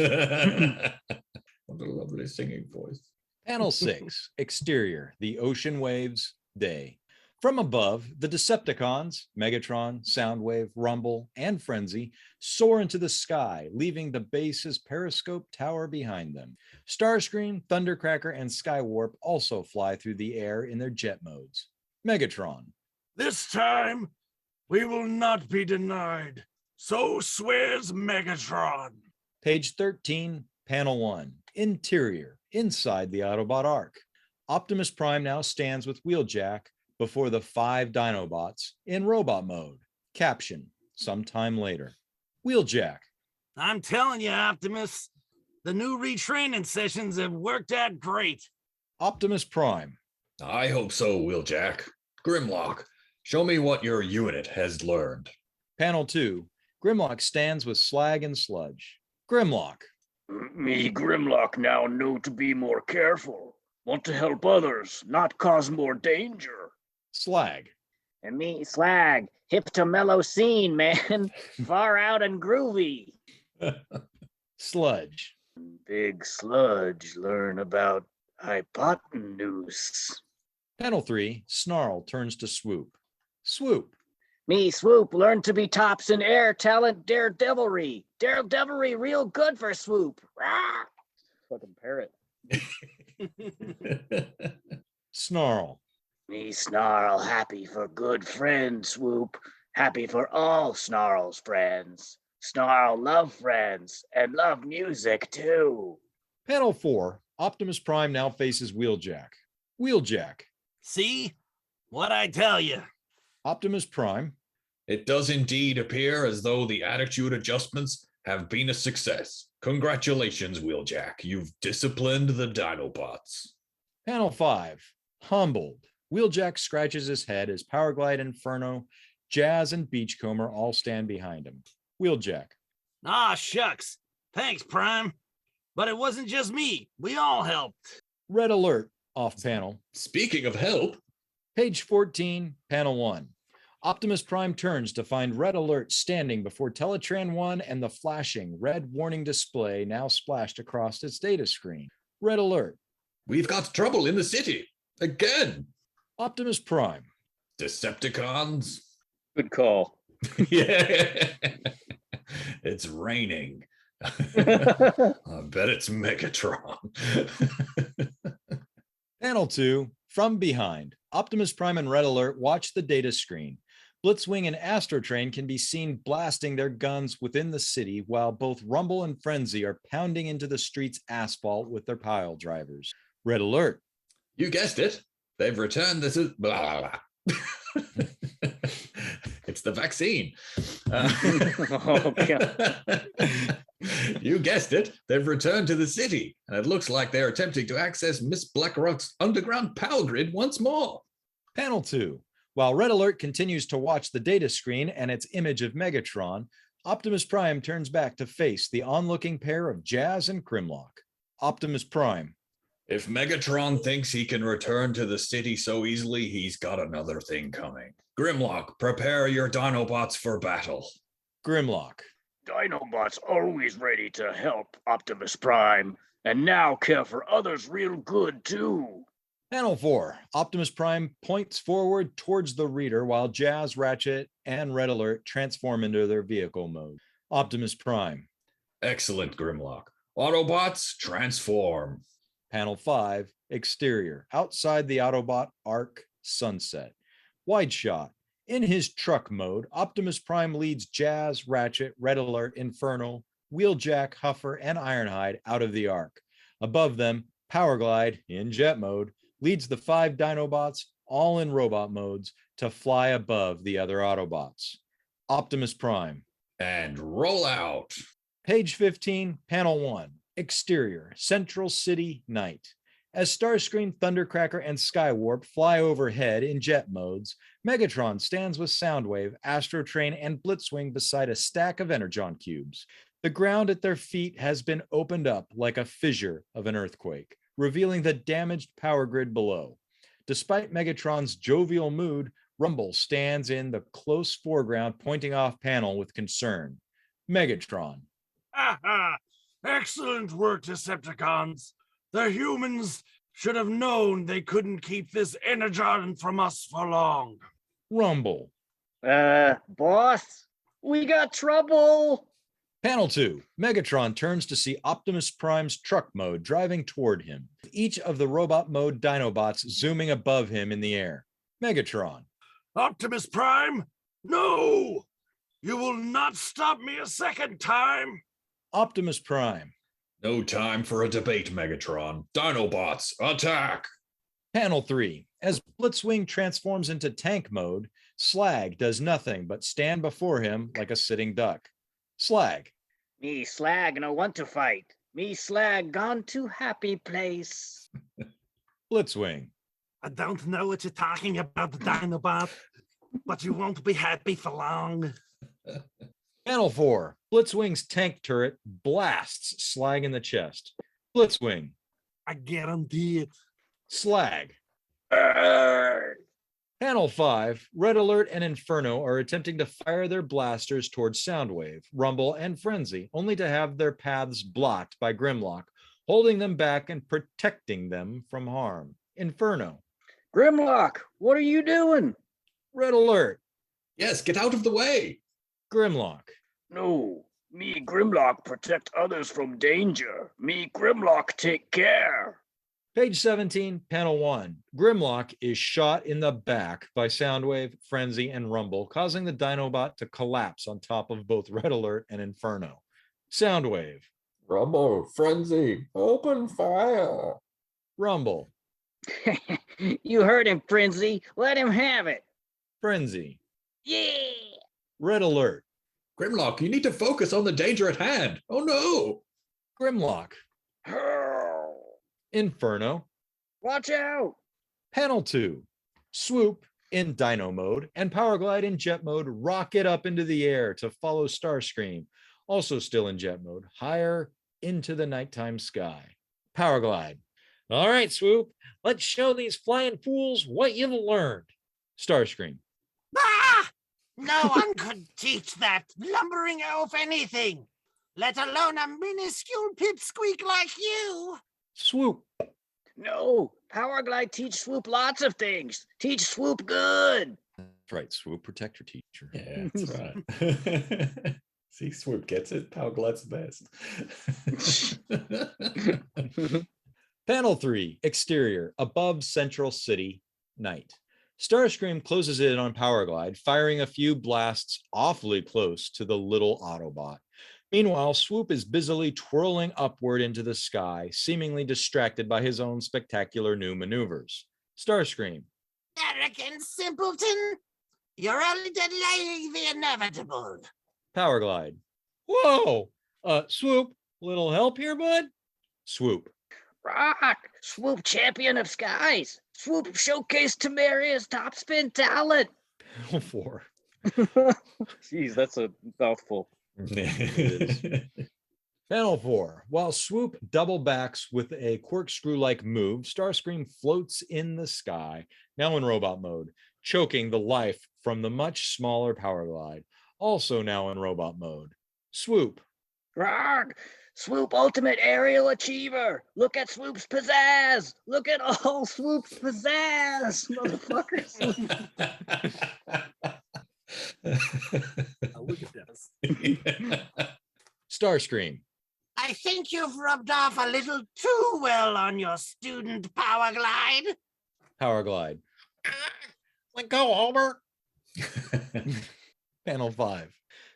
a lovely singing voice. Panel 6. Exterior. The ocean waves. Day. From above, the Decepticons, Megatron, Soundwave, Rumble, and Frenzy soar into the sky, leaving the base's periscope tower behind them. Starscream, Thundercracker, and Skywarp also fly through the air in their jet modes. Megatron. This time, we will not be denied. So swears Megatron. Page 13, panel 1. Interior. Inside the Autobot Ark. Optimus Prime now stands with Wheeljack before the 5 Dinobots in robot mode. Caption, sometime later. Wheeljack. I'm telling you, Optimus, the new retraining sessions have worked out great. Optimus Prime. I hope so, Wheeljack. Grimlock, show me what your unit has learned. Panel 2. Grimlock stands with Slag and Sludge. Grimlock. Me, Grimlock, now know to be more careful. Want to help others, not cause more danger. Slag. And me, Slag, hip to mellow scene, man. Far out and groovy. Sludge. Big Sludge, learn about hypotenuse. Panel 3. Snarl turns to Swoop. Swoop. Me, Swoop, learn to be tops in air talent daredevilry. Daredevilry real good for Swoop. Rah! Fucking parrot. Snarl. Me, Snarl, happy for good friend, Swoop. Happy for all Snarl's friends. Snarl love friends and love music too. Panel 4. Optimus Prime now faces Wheeljack. Wheeljack. See? What I tell you. Optimus Prime. It does indeed appear as though the attitude adjustments have been a success. Congratulations, Wheeljack. You've disciplined the Dinobots. Panel 5. Humbled. Wheeljack scratches his head as Powerglide Inferno, Jazz, and Beachcomber all stand behind him. Wheeljack. Ah, shucks. Thanks, Prime. But it wasn't just me. We all helped. Red Alert. Off panel. Speaking of help, Page 14, Panel 1. Optimus Prime turns to find Red Alert standing before Teletran 1 and the flashing red warning display now splashed across its data screen. Red Alert. we've got trouble in the city. Again. Optimus Prime. Decepticons. Good call. Yeah. It's raining. I bet it's Megatron. Panel 2, From Behind. Optimus Prime and Red Alert watch the data screen. Blitzwing and Astrotrain can be seen blasting their guns within the city while both Rumble and Frenzy are pounding into the street's asphalt with their pile drivers. Red Alert. You guessed it. They've returned this is blah, blah, blah. It's the vaccine. Oh, God. You guessed it. They've returned to the city, and it looks like they're attempting to access Miss Blackrock's underground power grid once more. Panel 2. While Red Alert continues to watch the data screen and its image of Megatron, Optimus Prime turns back to face the onlooking pair of Jazz and Grimlock. Optimus Prime. If Megatron thinks he can return to the city so easily, he's got another thing coming. Grimlock, prepare your Dinobots for battle. Grimlock. Dinobots always ready to help, Optimus Prime, and now care for others real good too. Panel 4. Optimus Prime points forward towards the reader while Jazz, Ratchet, and Red Alert transform into their vehicle mode. Optimus Prime. Excellent, Grimlock. Autobots, transform. Panel 5. Exterior. Outside the Autobot Arc Sunset. Wide shot. In his truck mode, Optimus Prime leads Jazz, Ratchet, Red Alert, Inferno, Wheeljack, Huffer, and Ironhide out of the Arc. Above them, Powerglide, in jet mode, leads the 5 Dinobots, all in robot modes, to fly above the other Autobots. Optimus Prime. And roll out. Page 15, Panel 1. Exterior, Central City, night. As Starscream, Thundercracker, and Skywarp fly overhead in jet modes, Megatron stands with Soundwave, Astrotrain, and Blitzwing beside a stack of Energon cubes. The ground at their feet has been opened up like a fissure of an earthquake, revealing the damaged power grid below. Despite Megatron's jovial mood, Rumble stands in the close foreground, pointing off panel with concern. Megatron. Ha ha! Excellent work, Decepticons. The humans should have known they couldn't keep this energon from us for long. Rumble. Boss, we got trouble. Panel 2. Megatron turns to see Optimus Prime's truck mode driving toward him, with each of the robot mode Dinobots zooming above him in the air. Megatron. Optimus Prime, no! You will not stop me a second time. Optimus Prime. No time for a debate, Megatron. Dinobots, attack! Panel 3. As Blitzwing transforms into tank mode, Slag does nothing but stand before him like a sitting duck. Slag. Me slag no want to fight. Me slag gone to happy place. Blitzwing. I don't know what you're talking about, Dinobot, but you won't be happy for long. Panel 4. Blitzwing's tank turret blasts Slag in the chest. Blitzwing. I guarantee it. Slag. Arr! Panel 5. Red Alert and Inferno are attempting to fire their blasters towards Soundwave, Rumble, and Frenzy, only to have their paths blocked by Grimlock, holding them back and protecting them from harm. Inferno. Grimlock, what are you doing? Red Alert. Yes, get out of the way. Grimlock. No, me Grimlock protect others from danger. Me Grimlock take care. Page 17, panel 1. Grimlock is shot in the back by Soundwave, Frenzy, and Rumble, causing the Dinobot to collapse on top of both Red Alert and Inferno. Soundwave. Rumble, frenzy, open fire. Rumble. You heard him, Frenzy. Let him have it. Frenzy. Yeah. Red Alert. Grimlock, you need to focus on the danger at hand. Oh no. Grimlock. Inferno. Watch out. Panel 2. Swoop in Dino mode and Powerglide in Jet mode rocket up into the air to follow Starscream, also still in Jet mode, higher into the nighttime sky. Powerglide. All right, Swoop, let's show these flying fools what you've learned. Starscream. Ah! No one could teach that lumbering oaf anything, let alone a minuscule pipsqueak like you. Swoop. No, Powerglide teach Swoop lots of things. Teach Swoop good. That's right, Swoop, protect your teacher. Yeah, that's right. See, Swoop gets it. Powerglide's the best. Panel 3, exterior, above Central City, night. Starscream closes in on Powerglide, firing a few blasts awfully close to the little Autobot. Meanwhile, Swoop is busily twirling upward into the sky, seemingly distracted by his own spectacular new maneuvers. Starscream. Arrogant simpleton, you're only delaying the inevitable. Powerglide. Whoa! Swoop, little help here, bud? Swoop. Rock. Swoop champion of skies. Swoop showcase Temeria's top spin talent. Panel 4. Jeez, that's a mouthful. Panel 4. While Swoop double backs with a corkscrew-like move, Starscream floats in the sky, now in robot mode, choking the life from the much smaller Powerglide, also now in robot mode. Swoop. Rock. Swoop ultimate aerial achiever. Look at Swoop's pizzazz. Look at all Swoop's pizzazz, motherfuckers. Look at this. Starscream. I think you've rubbed off a little too well on your student, Powerglide. Powerglide. Let go, Homer. Panel 5.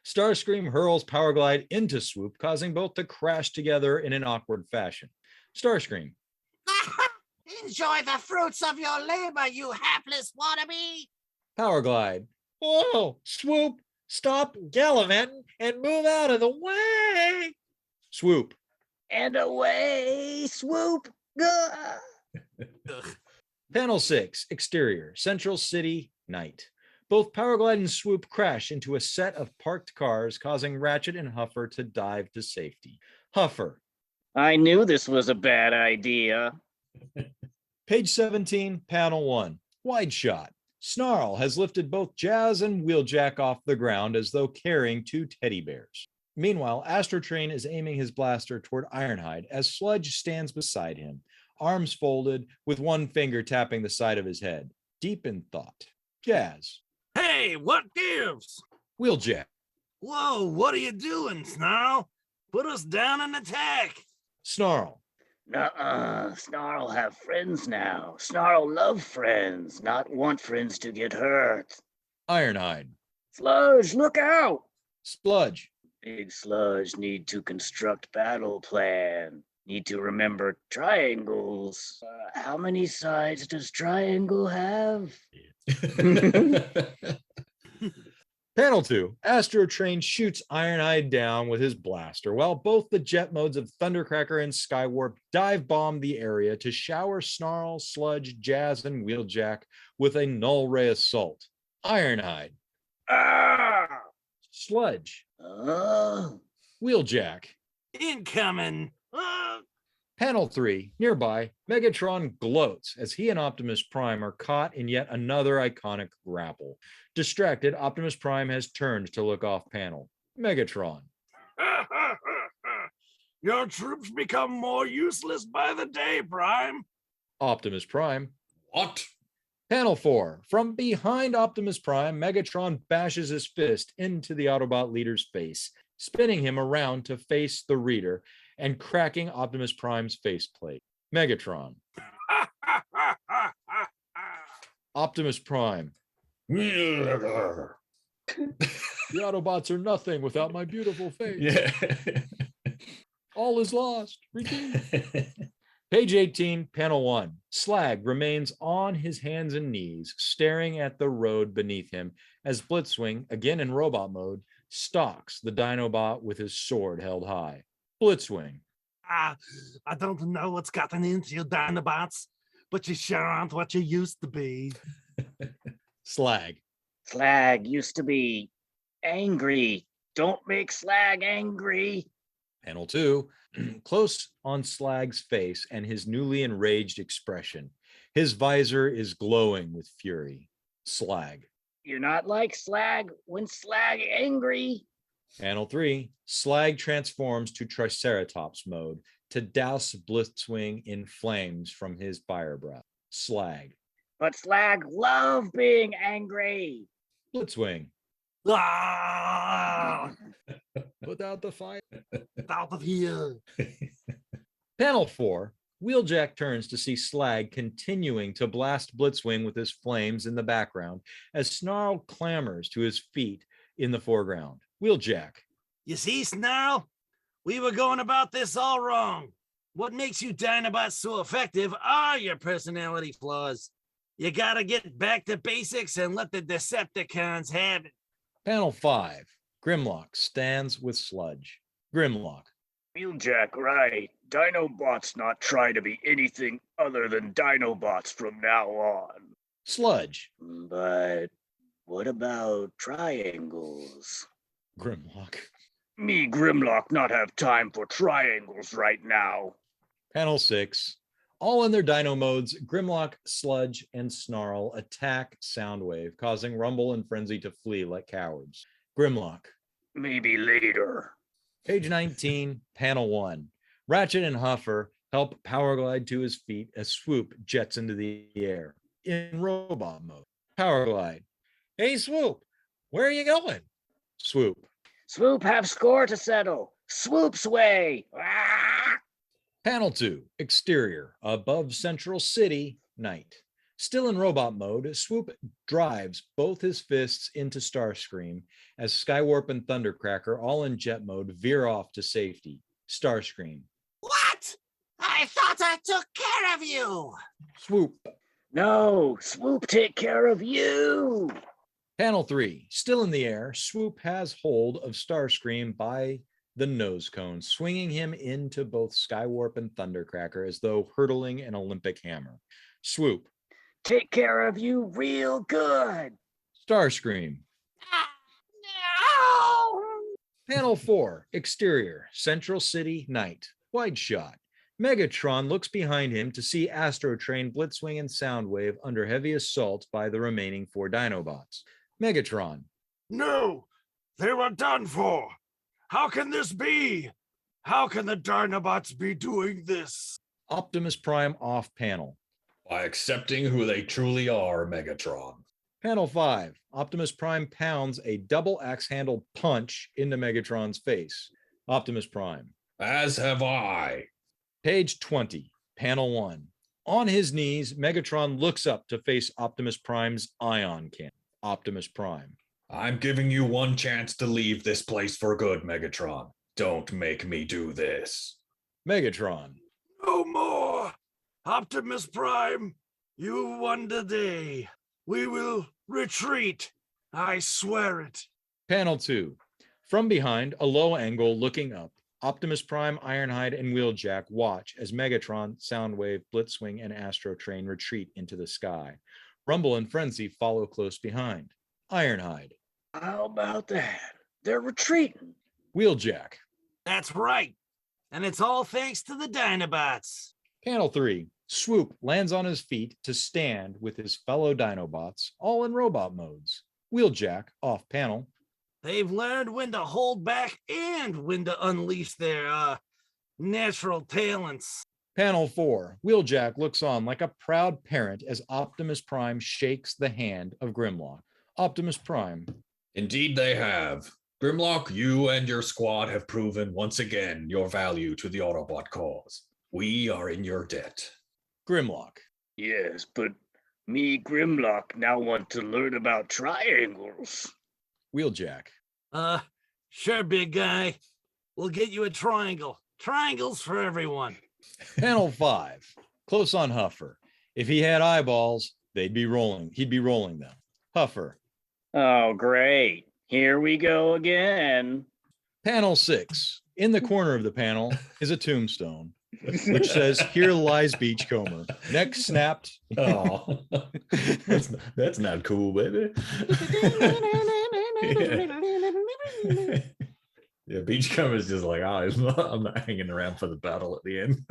Starscream hurls Powerglide into Swoop, causing both to crash together in an awkward fashion. Starscream. Enjoy the fruits of your labor, you hapless wannabe. Powerglide. Whoa, Swoop, stop gallivanting and move out of the way. Swoop. And away, Swoop. Gah. Panel 6. Exterior. Central City, night. Both Powerglide and Swoop crash into a set of parked cars, causing Ratchet and Huffer to dive to safety. Huffer. I knew this was a bad idea. Page 17, panel 1. Wide shot. Snarl has lifted both Jazz and Wheeljack off the ground as though carrying two teddy bears. Meanwhile, Astrotrain is aiming his blaster toward Ironhide as Sludge stands beside him, arms folded, with one finger tapping the side of his head, deep in thought. Jazz. Hey, what gives? Wheeljack. Whoa, what are you doing, Snarl? Put us down and attack. Snarl. Nuh-uh. Snarl have friends now. Snarl love friends, not want friends to get hurt. Ironhide. Sludge, look out. Sludge. Big Sludge need to construct battle plan. Need to remember triangles. How many sides does triangle have? Panel Panel 2, Astro Train shoots Ironhide down with his blaster, while both the jet modes of Thundercracker and Skywarp dive bomb the area to shower Snarl, Sludge, Jazz, and Wheeljack with a null ray assault. Ironhide. Ah! Sludge. Wheeljack. Incoming. Panel 3, nearby, Megatron gloats as he and Optimus Prime are caught in yet another iconic grapple. Distracted, Optimus Prime has turned to look off panel. Megatron. Your troops become more useless by the day, Prime. Optimus Prime. What? Panel 4, from behind Optimus Prime, Megatron bashes his fist into the Autobot leader's face, spinning him around to face the reader and cracking Optimus Prime's faceplate. Megatron. Optimus Prime. The Autobots are nothing without my beautiful face. Yeah. All is lost. Redeemed. Page 18, panel 1. Slag remains on his hands and knees, staring at the road beneath him as Blitzwing, again in robot mode, stalks the Dinobot with his sword held high. Blitzwing. I don't know what's gotten into you Dinobots, but you sure aren't what you used to be. Slag. Slag used to be angry. Don't make Slag angry. Panel 2, close on Slag's face and his newly enraged expression. His visor is glowing with fury. Slag. You're not like Slag when Slag angry. Panel 3, Slag transforms to Triceratops mode to douse Blitzwing in flames from his fire breath. Slag. But Slag love being angry. Blitzwing. Ah! Without the fire. Out of here. Panel 4, Wheeljack turns to see Slag continuing to blast Blitzwing with his flames in the background as Snarl clambers to his feet in the foreground. Wheeljack. You see, Snarl? We were going about this all wrong. What makes you Dinobots so effective are your personality flaws. You gotta get back to basics and let the Decepticons have it. Panel 5, Grimlock stands with Sludge. Grimlock. Wheeljack, right. Dinobots not try to be anything other than Dinobots from now on. Sludge. But what about triangles? Grimlock. Me, Grimlock, not have time for triangles right now. Panel 6, all in their dino modes, Grimlock, Sludge, and Snarl attack Soundwave, causing Rumble and Frenzy to flee like cowards. Grimlock. Maybe later. Page 19, panel 1. Ratchet and Huffer help Powerglide to his feet as Swoop jets into the air in robot mode. Powerglide. Hey, Swoop, where are you going? Swoop. Swoop have score to settle. Swoop's way. Ah! Panel 2, exterior, above Central City, night. Still in robot mode, Swoop drives both his fists into Starscream as Skywarp and Thundercracker, all in jet mode, veer off to safety. Starscream. What? I thought I took care of you. Swoop. No, Swoop take care of you. Panel 3, still in the air, Swoop has hold of Starscream by the nose cone, swinging him into both Skywarp and Thundercracker as though hurtling an Olympic hammer. Swoop. Take care of you real good. Starscream. No! Panel 4, exterior, Central City, night. Wide shot. Megatron looks behind him to see Astro Train, Blitzwing, and Soundwave under heavy assault by the remaining 4 Dinobots. Megatron. No, they were done for. How can this be? How can the Dinobots be doing this? Optimus Prime off panel. By accepting who they truly are, Megatron. Panel 5, Optimus Prime pounds a double axe handle punch into Megatron's face. Optimus Prime. As have I. Page 20, panel 1. On his knees, Megatron looks up to face Optimus Prime's ion cannon. Optimus Prime. I'm giving you one chance to leave this place for good, Megatron. Don't make me do this. Megatron. No more. Optimus Prime, you won today. We will retreat. I swear it. Panel 2. From behind, a low angle looking up, Optimus Prime, Ironhide, and Wheeljack watch as Megatron, Soundwave, Blitzwing, and Astro Train retreat into the sky. Rumble and Frenzy follow close behind. Ironhide. How about that? They're retreating. Wheeljack. That's right. And it's all thanks to the Dinobots. Panel 3. Swoop lands on his feet to stand with his fellow Dinobots, all in robot modes. Wheeljack off panel. They've learned when to hold back and when to unleash their natural talents. Panel 4. Wheeljack looks on like a proud parent as Optimus Prime shakes the hand of Grimlock. Optimus Prime. Indeed, they have. Grimlock, you and your squad have proven once again your value to the Autobot cause. We are in your debt. Grimlock. Yes, but me, Grimlock, now want to learn about triangles. Wheeljack. Sure, big guy. We'll get you a triangle. Triangles for everyone. Panel 5. Close on Huffer. If he had eyeballs, he'd be rolling them. Huffer. Oh, great. Here we go again. Panel 6. In the corner of the panel is a tombstone, which says, "Here lies Beachcomber. Neck snapped." Oh, that's not cool, baby. Yeah, Beachcomber's just like, I'm not hanging around for the battle at the end.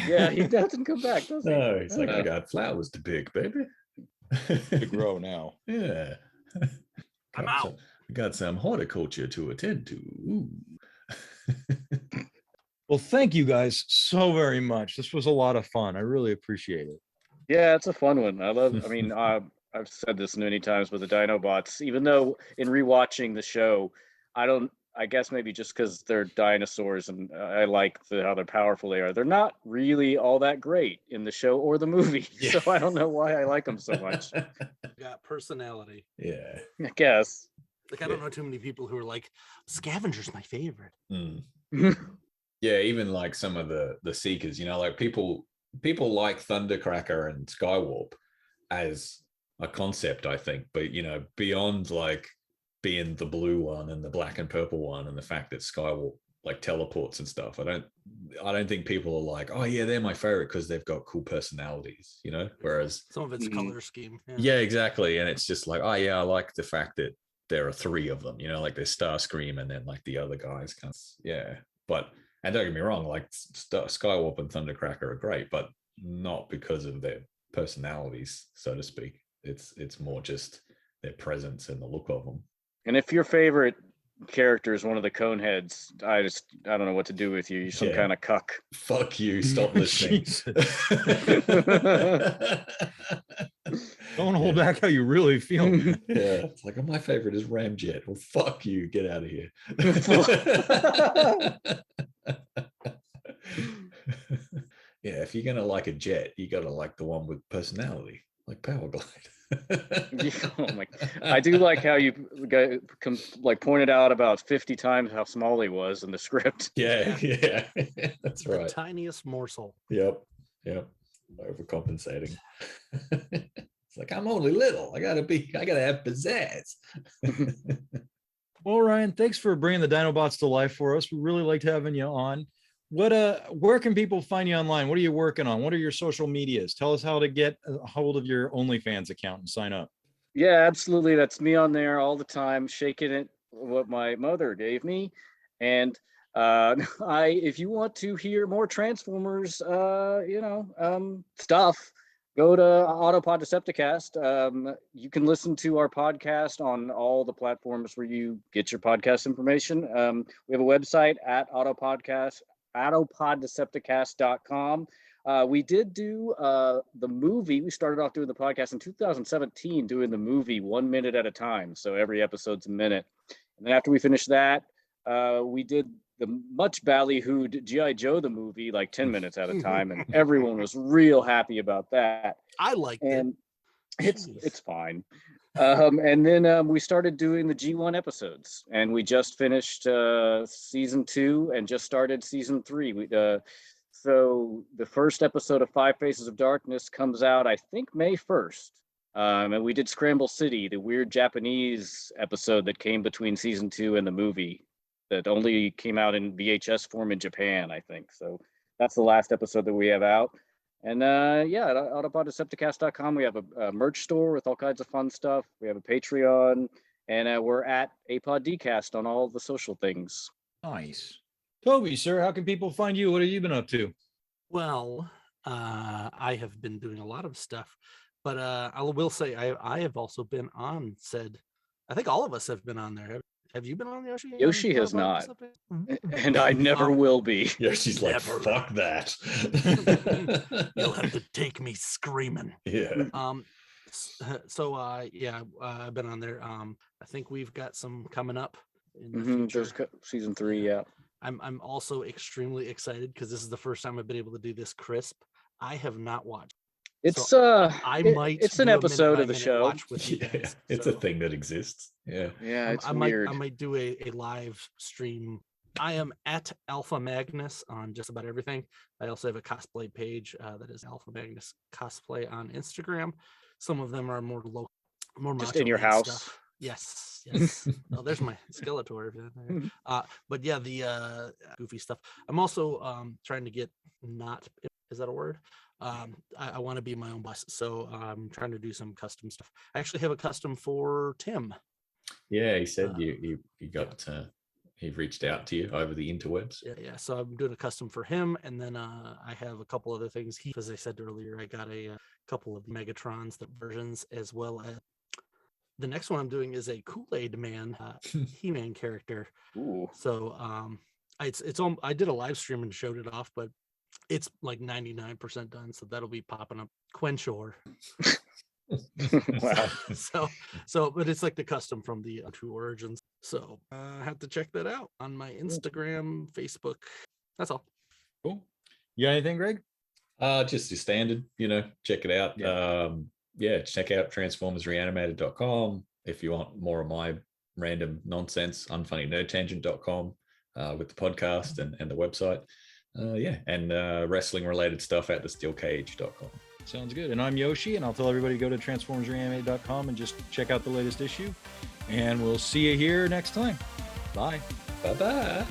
Yeah, he doesn't come back, does he? No, he's like, I got flowers to pick, baby. To grow now. Yeah. I'm out. Got some horticulture to attend to. Ooh. Well, thank you guys so very much. This was a lot of fun. I really appreciate it. Yeah, it's a fun one. I've said this many times with the Dinobots, even though in rewatching the show, I guess maybe just because they're dinosaurs and I like how they're powerful they are. They're not really all that great in the show or the movie. Yeah. So I don't know why I like them so much. Got personality. Yeah. I guess. Like, I don't know too many people who are like, Scavenger's my favorite. Mm. Yeah, even like some of the Seekers, like people like Thundercracker and Skywarp as a concept, I think, but beyond like being the blue one and the black and purple one and the fact that Skywarp like teleports and stuff, I don't think people are like, oh yeah, they're my favorite because they've got cool personalities, whereas some of it's color scheme. Yeah, exactly. And it's just like, oh yeah, I like the fact that there are 3 of them, like there's Starscream and then like the other guys and don't get me wrong, like Skywarp and Thundercracker are great, but not because of their personalities, so to speak. It's more just their presence and the look of them. And if your favorite character is one of the Coneheads, I don't know what to do with you. You're some kind of cuck. Fuck you. Stop listening. Don't hold back how you really feel. Yeah. It's like, oh, my favorite is Ramjet. Well, fuck you. Get out of here. Yeah, if you're going to like a jet, you got to like the one with personality, like Powerglide. Oh my! I do like how you pointed out about 50 times how small he was in the script. Yeah, that's right. The tiniest morsel. Yep. Overcompensating. It's like, I'm only little. I gotta have pizzazz. Well, Ryan, thanks for bringing the Dinobots to life for us. We really liked having you on. Where can people find you online? What are you working on? What are your social medias? Tell us how to get a hold of your OnlyFans account and sign up. Yeah, absolutely. That's me on there all the time, shaking it, what my mother gave me. And if you want to hear more Transformers, stuff, go to Autopod Decepticast. You can listen to our podcast on all the platforms where you get your podcast information. We have a website at autopoddecepticast.com. We did do the movie. We started off doing the podcast in 2017, doing the movie 1 minute at a time. So every episode's a minute. And then after we finished that, we did the much ballyhooed G.I. Joe, the movie, like 10 minutes at a time. And everyone was real happy about that. I liked it. It's fine. And then we started doing the G1 episodes, and we just finished season 2 and just started season 3. So the first episode of 5 Faces of Darkness comes out, I think, May 1st. And we did Scramble City, the weird Japanese episode that came between season 2 and the movie that only came out in VHS form in Japan, I think. So that's the last episode that we have out. And yeah, at Autopod.Decepticast.com, we have a merch store with all kinds of fun stuff. We have a Patreon, and we're at A.K.A. on all the social things. Nice. Toby, sir, how can people find you? What have you been up to? Well, I have been doing a lot of stuff, but I will say I have also been on said. I think all of us have been on there. Have you been on, Yoshi? Yoshi has not, and I never will be. Yoshi's like, Never. fuck that. You'll have to take me screaming. Yeah. So yeah, I've been on there. I think we've got some coming up in the Mhm, future. there's season 3, yeah. I'm also extremely excited because this is the first time I've been able to do this crisp. I have not watched. It's It's an episode of the show. With you Yeah, guys, it's so a thing that exists. Yeah. Yeah, it's I weird. might do a live stream. I am at ALPHAMAGNUS on just about everything. I also have a cosplay page that is ALPHAMAGNUS cosplay on Instagram. Some of them are more local, more Just Macho in your Man house. stuff. Yes. Oh, there's my Skeletor. But yeah, the goofy stuff. I'm also trying to get not. Is that a word? I want to be my own boss, so I'm trying to do some custom stuff. I actually have a custom for Tim. Yeah, he said you got he reached out to you over the interwebs. Yeah. So I'm doing a custom for him, and then I have a couple other things. As I said earlier, I got a couple of Megatrons versions, as well as the next one I'm doing is a Kool-Aid Man He-Man character. Ooh. So it's on. I did a live stream and showed it off, but it's like 99% done. So that'll be popping up. Quenchor. Wow. So but it's like the custom from the True Origins. So I have to check that out on my Instagram, Facebook. That's all. Cool. You got anything, Greg? Just your standard, check it out. Check out transformersreanimated.com if you want more of my random nonsense, unfunnynerdtangent.com with the podcast and the website. And wrestling related stuff at thesteelcage.com. Sounds good. And I'm Yoshi, and I'll tell everybody to go to transformersreanimated.com and just check out the latest issue. And we'll see you here next time. Bye. Bye-bye.